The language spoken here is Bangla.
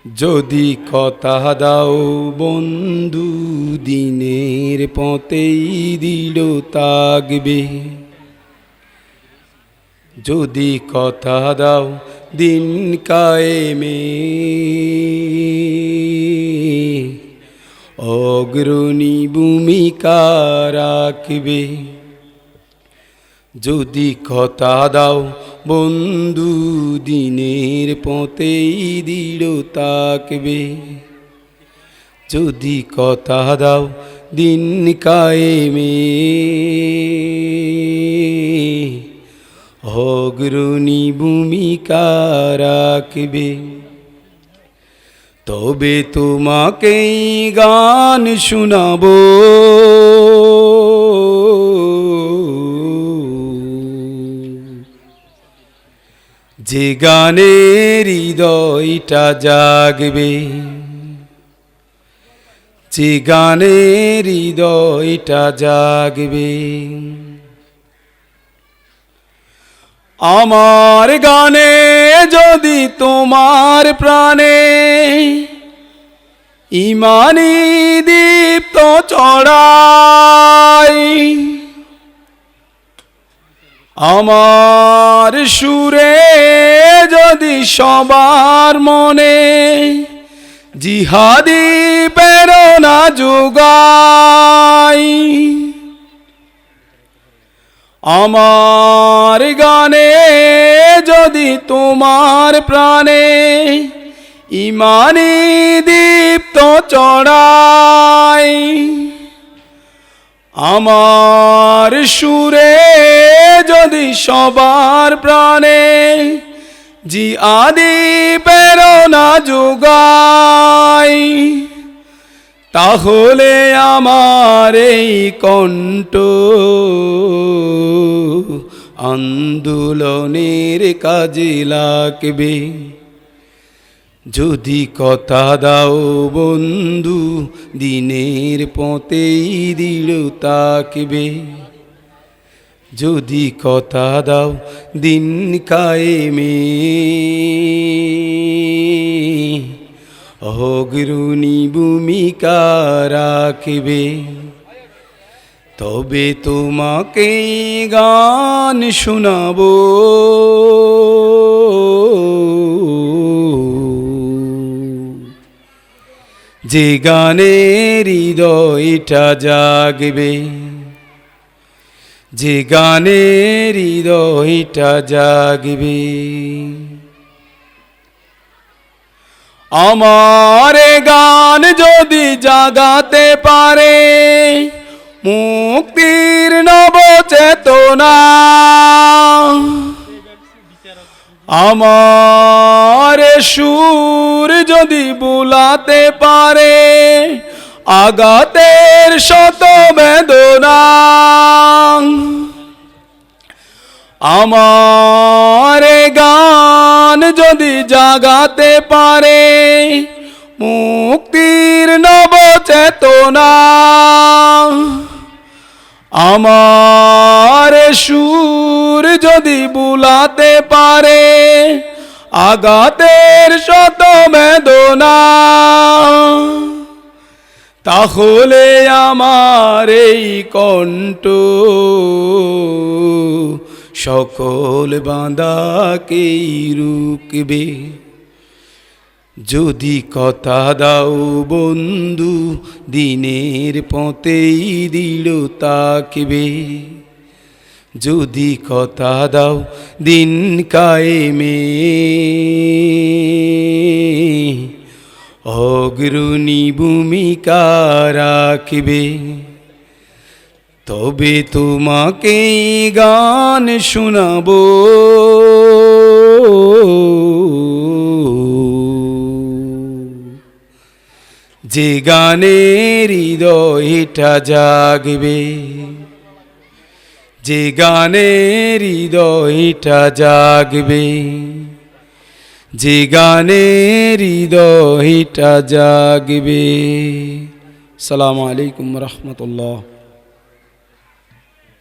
যদি কথা দাও বন্ধু দিনের পথেই দৃঢ় থাকবে, যদি কথা দাও দিন কায়েমে অগ্রণী ভূমিকা রাখবে, যদি কথা দাও বন্ধু দিনের পথেই দৃঢ় থাকবে, যদি কথা দাও দিন কায়েমে অগ্রণী ভূমিকা রাখবে, তবে তোমাকেই গান শোনাবো যে গানে হৃদয়টা জাগবে, যে গানে হৃদয়টা জাগবে। আমার গানে যদি তোমার প্রাণে ইমানি দীপ্ত ছড়ায়, আমার সুরে যদি সবার মনে জিহাদি প্রেরণা যোগায়, আমার গানে যদি তোমার প্রাণে ইমানি দীপ্ত ছড়ায়, আমার সুরে যদি সবার প্রাণে জিহাদি প্রেরণা যোগায়, তাহলে আমার এই কণ্ঠ আন্দোলনের কাজে লাগবে, যদি কথা দাও বন্ধু দিনের পথেই দৃঢ় থাকবে, যদি কথা দাও দিন কায়েমে অগ্রণী ভূমিকা রাখবে, তবে তোমাকেই গান শোনাবো যে গানে হৃদয়টা জাগবে, যে গানে হৃদয়টা জাগবে। আমার গান যদি জাগাতে পারে মুক্তির নব চেতনা, আমার সুর যদি বুলাতে পারে আঘাতের শত বেদনা, আমার গান যদি জাগাতে পারে মুক্তির নব চেতনা, আমার সুর যদি বুলাতে পারে আঘাতের শত বেদনা, তাহলে আমার এই কণ্ঠ সকল বাঁধাকেই রুখবে, যদি কথা দাও বন্ধু দিনের পথেই দৃঢ় থাকবে, যদি কথা দাও দিন কায়েমে অগ্রণী ভূমিকা রাখবে, তবে তোমাকেই গান শোনাবো যে গানে হৃদয়টা জাগবে, যে গানে হৃদয়টা জাগবে, যে গানে হৃদয়টা জাগবে। আসসালামু আলাইকুম ওয়া রাহমাতুল্লাহ।